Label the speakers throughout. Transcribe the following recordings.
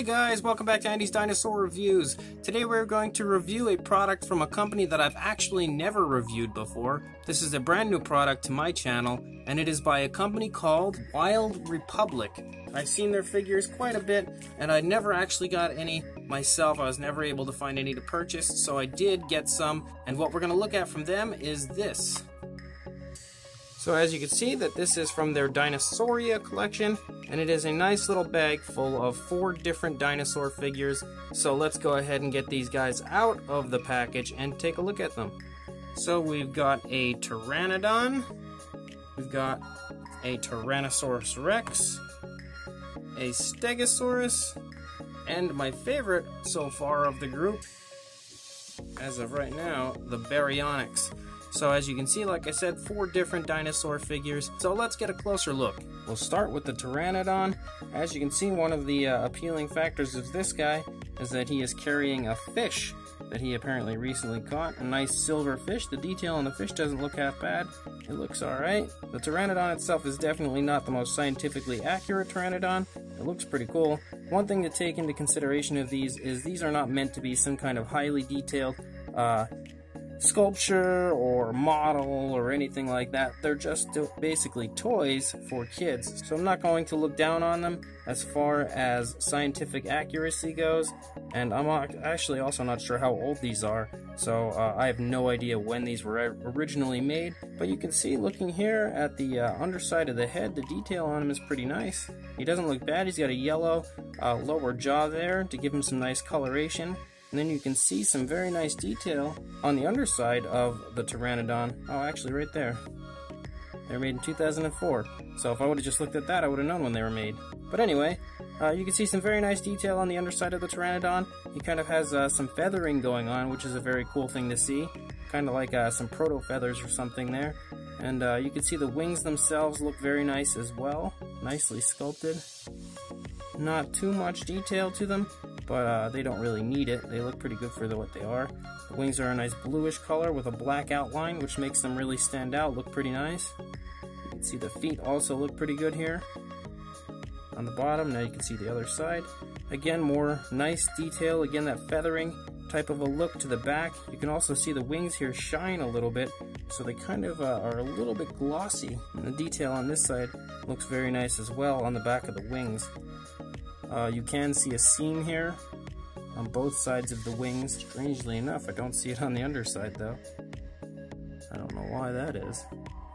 Speaker 1: guys, welcome back to Andy's Dinosaur Reviews. Today we're going to review a product from a company that I've actually never reviewed before. This is a brand new product to my channel, and it is by a company called Wild Republic. I've seen their figures quite a bit, and I never actually got any myself. I was never able to find any to purchase, so I did get some, and what we're going to look at from them is this. So as you can see, that this is from their Dinosauria collection, and it is a nice little bag full of 4 different dinosaur figures. So let's go ahead and get these guys out of the package and take a look at them. So we've got a Pteranodon, we've got a Tyrannosaurus Rex, a Stegosaurus, and my favorite so far of the group, as of right now, the Baryonyx. So as you can see, like I said, 4 different dinosaur figures. So let's get a closer look. We'll start with the Pteranodon. As you can see, one of the appealing factors of this guy is that he is carrying a fish that he apparently recently caught. A nice silver fish. The detail on the fish doesn't look half bad. It looks alright. The Pteranodon itself is definitely not the most scientifically accurate Pteranodon. It looks pretty cool. One thing to take into consideration of these is these are not meant to be some kind of highly detailed sculpture or model or anything like that. They're just basically toys for kids, so I'm not going to look down on them as far as scientific accuracy goes, and I'm actually also not sure how old these are, so I have no idea when these were originally made. But you can see, looking here at the underside of the head, the detail on him is pretty nice. He doesn't look bad. He's got a yellow lower jaw there to give him some nice coloration. And then you can see some very nice detail on the underside of the Pteranodon. Oh, actually right there. They were made in 2004. So if I would have just looked at that, I would have known when they were made. But anyway, you can see some very nice detail on the underside of the Pteranodon. He kind of has some feathering going on, which is a very cool thing to see. Kind of like some proto-feathers or something there. And you can see the wings themselves look very nice as well. Nicely sculpted. Not too much detail to them, but they don't really need it. They look pretty good for what they are. The wings are a nice bluish color with a black outline, which makes them really stand out, look pretty nice. You can see the feet also look pretty good here. On the bottom, now you can see the other side. Again, more nice detail, again that feathering type of a look to the back. You can also see the wings here shine a little bit, so they kind of are a little bit glossy. And the detail on this side looks very nice as well on the back of the wings. You can see a seam here on both sides of the wings. Strangely enough, I don't see it on the underside though. I don't know why that is.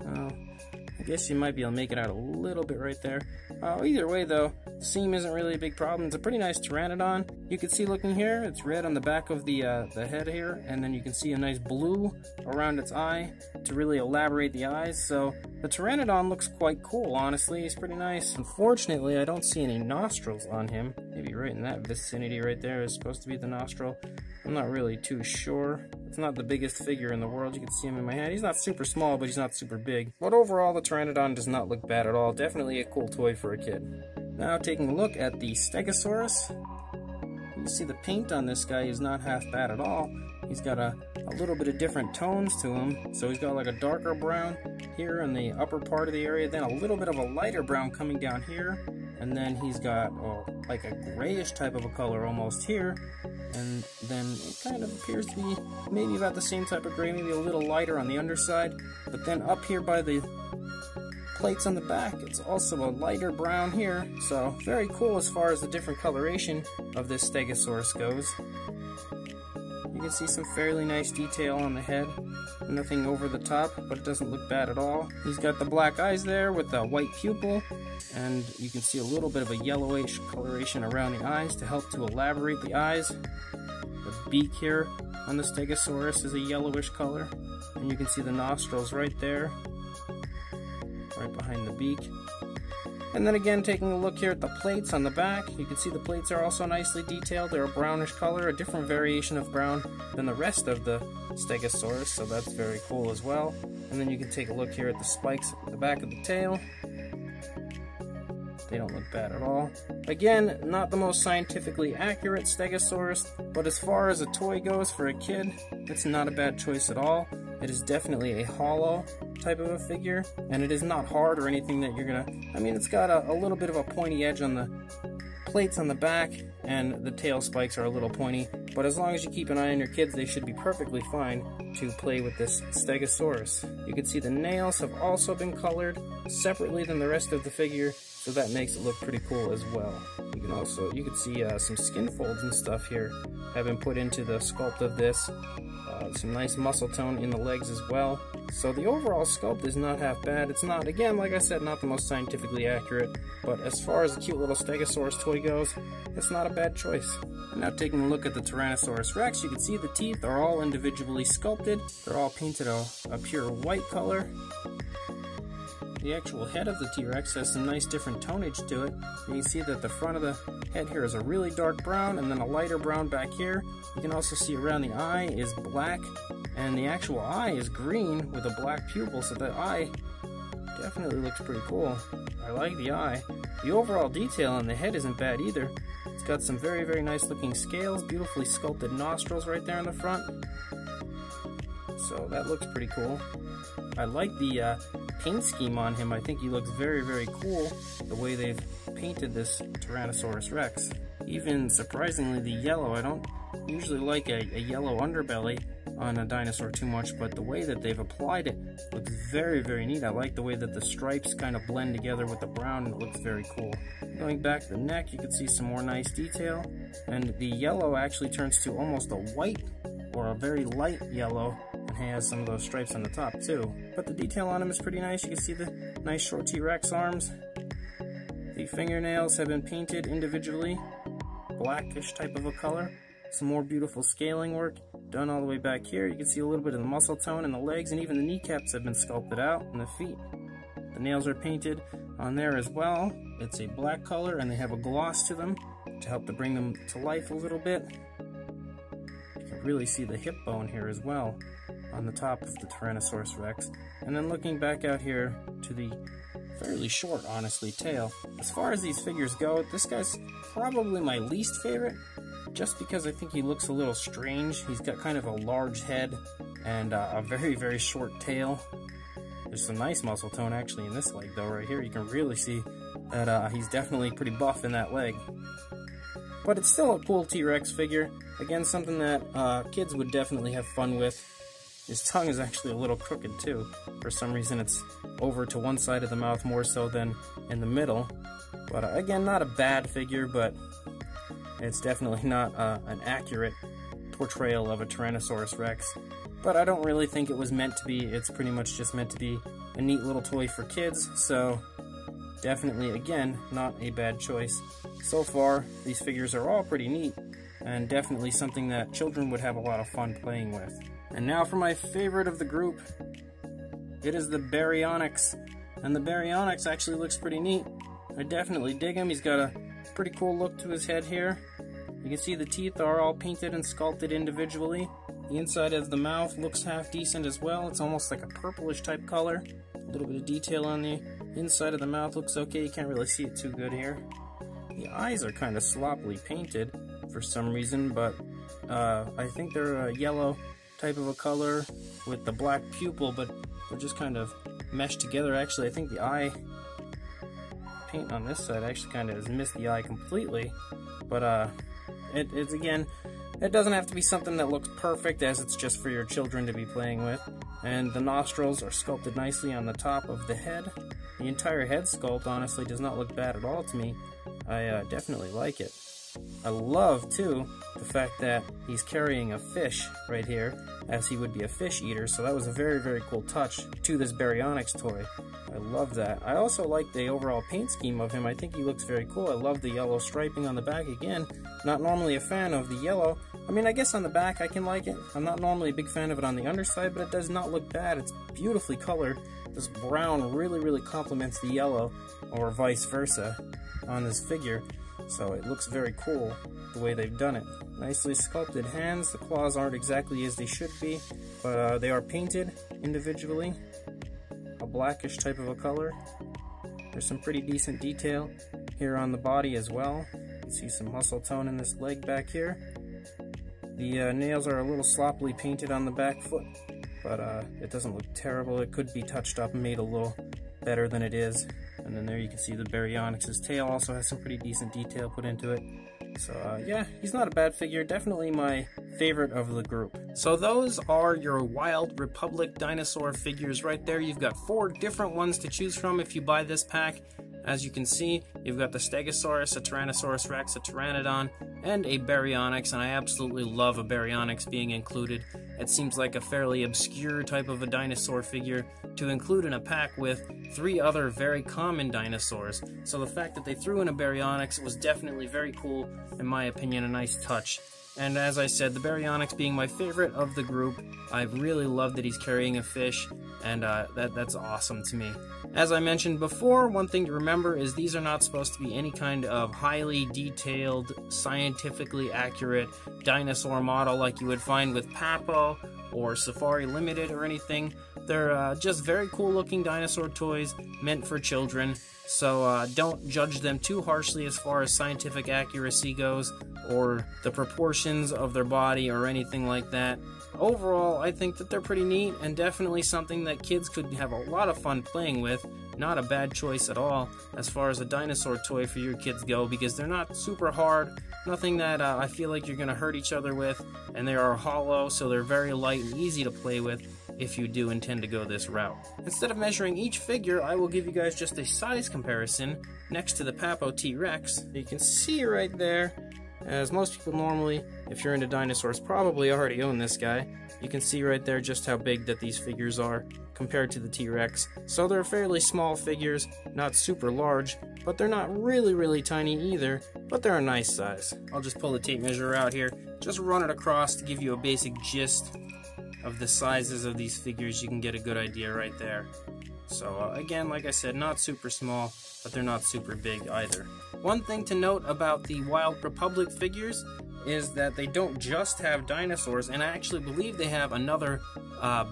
Speaker 1: I guess you might be able to make it out a little bit right there. Either way though, the seam isn't really a big problem. It's a pretty nice Pteranodon. You can see, looking here, it's red on the back of the head here, and then you can see a nice blue around its eye to really elaborate the eyes. So the Pteranodon looks quite cool, honestly. He's pretty nice. Unfortunately, I don't see any nostrils on him. Maybe right in that vicinity right there is supposed to be the nostril. I'm not really too sure. It's not the biggest figure in the world. You can see him in my hand. He's not super small, but he's not super big. But overall, the Pteranodon does not look bad at all. Definitely a cool toy for a kid. Now, taking a look at the Stegosaurus. You see the paint on this guy is not half bad at all. He's got a little bit of different tones to him. So he's got like a darker brown here in the upper part of the area, then a little bit of a lighter brown coming down here, and then he's got like a grayish type of a color almost here, and then it kind of appears to be maybe about the same type of gray, maybe a little lighter on the underside, but then up here by the plates on the back, it's also a lighter brown here. So very cool as far as the different coloration of this Stegosaurus goes. You can see some fairly nice detail on the head. Nothing over the top, but it doesn't look bad at all. He's got the black eyes there with the white pupil, and you can see a little bit of a yellowish coloration around the eyes to help to elaborate the eyes. The beak here on the Stegosaurus is a yellowish color, and you can see the nostrils right there, right behind the beak. And then again, taking a look here at the plates on the back, you can see the plates are also nicely detailed. They're a brownish color, a different variation of brown than the rest of the Stegosaurus, so that's very cool as well. And then you can take a look here at the spikes at the back of the tail. They don't look bad at all. Again, not the most scientifically accurate Stegosaurus, but as far as a toy goes for a kid, it's not a bad choice at all. It is definitely a hollow type of a figure, and it is not hard or anything that you're gonna... I mean, it's got a little bit of a pointy edge on the plates on the back, and the tail spikes are a little pointy, but as long as you keep an eye on your kids, they should be perfectly fine to play with this Stegosaurus. You can see the nails have also been colored separately than the rest of the figure, so that makes it look pretty cool as well. You can see some skin folds and stuff here have been put into the sculpt of this. Some nice muscle tone in the legs as well. So the overall sculpt is not half bad. It's not, again, like I said, not the most scientifically accurate, but as far as the cute little Stegosaurus toy goes, it's not a bad choice. And now taking a look at the Tyrannosaurus Rex, you can see the teeth are all individually sculpted. They're all painted a pure white color. The actual head of the T-Rex has some nice different tonnage to it. You can see that the front of the head here is a really dark brown and then a lighter brown back here. You can also see around the eye is black, and the actual eye is green with a black pupil, so the eye definitely looks pretty cool. I like the eye. The overall detail on the head isn't bad either. It's got some very, very nice looking scales, beautifully sculpted nostrils right there in the front. So that looks pretty cool. I like the paint scheme on him. I think he looks very, very cool, the way they've painted this Tyrannosaurus Rex. Even surprisingly, the yellow, I don't usually like a yellow underbelly on a dinosaur too much, but the way that they've applied it looks very, very neat. I like the way that the stripes kind of blend together with the brown, and it looks very cool. Going back to the neck, you can see some more nice detail, and the yellow actually turns to almost a white or a very light yellow, and has some of those stripes on the top too. But the detail on him is pretty nice. You can see the nice short T-Rex arms. The fingernails have been painted individually, blackish type of a color. Some more beautiful scaling work done all the way back here. You can see a little bit of the muscle tone in the legs, and even the kneecaps have been sculpted out, and the feet. The nails are painted on there as well. It's a black color, and they have a gloss to them to help to bring them to life a little bit. You can really see the hip bone here as well on the top of the Tyrannosaurus Rex. And then looking back out here to the fairly short, honestly, tail. As far as these figures go, this guy's probably my least favorite, just because I think he looks a little strange. He's got kind of a large head and a very, very short tail. There's some nice muscle tone actually in this leg though. Right here you can really see that he's definitely pretty buff in that leg. But it's still a cool T-Rex figure. Again, something that kids would definitely have fun with. His tongue is actually a little crooked too. For some reason it's over to one side of the mouth more so than in the middle. But again, not a bad figure, but it's definitely not an accurate portrayal of a Tyrannosaurus Rex. But I don't really think it was meant to be. It's pretty much just meant to be a neat little toy for kids, so definitely, again, not a bad choice. So far, these figures are all pretty neat, and definitely something that children would have a lot of fun playing with. And now for my favorite of the group. It is the Baryonyx. And the Baryonyx actually looks pretty neat. I definitely dig him. He's got a pretty cool look to his head here. You can see the teeth are all painted and sculpted individually. The inside of the mouth looks half decent as well. It's almost like a purplish type color. A little bit of detail on the inside of the mouth looks okay. You can't really see it too good here. The eyes are kind of sloppily painted for some reason, but I think they're a yellow type of a color with the black pupil, but they're just kind of meshed together. Actually, I think the eye paint on this side actually kind of has missed the eye completely, but it's again, it doesn't have to be something that looks perfect, as it's just for your children to be playing with. And the nostrils are sculpted nicely on the top of the head. The entire head sculpt honestly does not look bad at all to me. I definitely like it. I love, too, the fact that he's carrying a fish right here, as he would be a fish eater, so that was a very, very cool touch to this Baryonyx toy. I love that. I also like the overall paint scheme of him. I think he looks very cool. I love the yellow striping on the back again. Not normally a fan of the yellow. I mean, I guess on the back I can like it. I'm not normally a big fan of it on the underside, but it does not look bad. It's beautifully colored. This brown really, really complements the yellow, or vice versa, on this figure. So it looks very cool the way they've done it. Nicely sculpted hands. The claws aren't exactly as they should be, but they are painted individually. A blackish type of a color. There's some pretty decent detail here on the body as well. You can see some muscle tone in this leg back here. The nails are a little sloppily painted on the back foot, but it doesn't look terrible. It could be touched up and made a little better than it is. And then there you can see the Baryonyx's tail also has some pretty decent detail put into it. So yeah, he's not a bad figure, definitely my favorite of the group. So those are your Wild Republic dinosaur figures right there. You've got 4 different ones to choose from if you buy this pack. As you can see, you've got the Stegosaurus, a Tyrannosaurus Rex, a Pteranodon, and a Baryonyx, and I absolutely love a Baryonyx being included. It seems like a fairly obscure type of a dinosaur figure to include in a pack with 3 other very common dinosaurs. So the fact that they threw in a Baryonyx was definitely very cool, in my opinion, a nice touch. And as I said, the Baryonyx being my favorite of the group, I really love that he's carrying a fish, and that's awesome to me. As I mentioned before, one thing to remember is these are not supposed to be any kind of highly detailed, scientifically accurate dinosaur model like you would find with Papo or Safari Limited or anything. They're just very cool looking dinosaur toys meant for children, so don't judge them too harshly as far as scientific accuracy goes or the proportions of their body or anything like that. Overall, I think that they're pretty neat and definitely something that kids could have a lot of fun playing with. Not a bad choice at all as far as a dinosaur toy for your kids go, because they're not super hard, nothing that I feel like you're going to hurt each other with, and they are hollow, so they're very light and easy to play with if you do intend to go this route. Instead of measuring each figure, I will give you guys just a size comparison next to the Papo T-Rex. You can see right there, as most people normally, if you're into dinosaurs, probably already own this guy. You can see right there just how big that these figures are compared to the T-Rex. So they're fairly small figures, not super large, but they're not really tiny either, but they're a nice size. I'll just pull the tape measure out here, just run it across to give you a basic gist of the sizes of these figures. You can get a good idea right there. So again, like I said, not super small, but they're not super big either. One thing to note about the Wild Republic figures is that they don't just have dinosaurs, and I actually believe they have another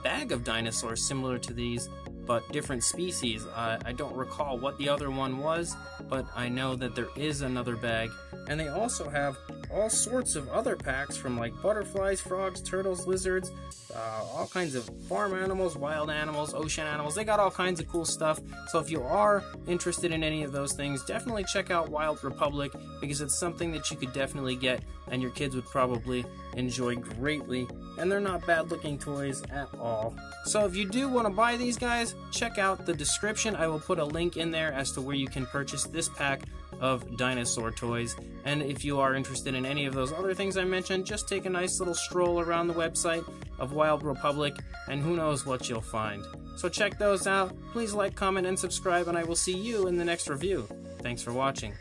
Speaker 1: bag of dinosaurs similar to these, but different species. I don't recall what the other one was, but I know that there is another bag. And they also have all sorts of other packs from like butterflies, frogs, turtles, lizards, all kinds of farm animals, wild animals, ocean animals. They got all kinds of cool stuff. So if you are interested in any of those things, definitely check out Wild Republic, because it's something that you could definitely get and your kids would probably enjoy greatly. And they're not bad looking toys at all. So if you do want to buy these guys, check out the description. I will put a link in there as to where you can purchase this pack of dinosaur toys. And if you are interested in any of those other things I mentioned, just take a nice little stroll around the website of Wild Republic, and who knows what you'll find. So check those out. Please like, comment, and subscribe, and I will see you in the next review. Thanks for watching.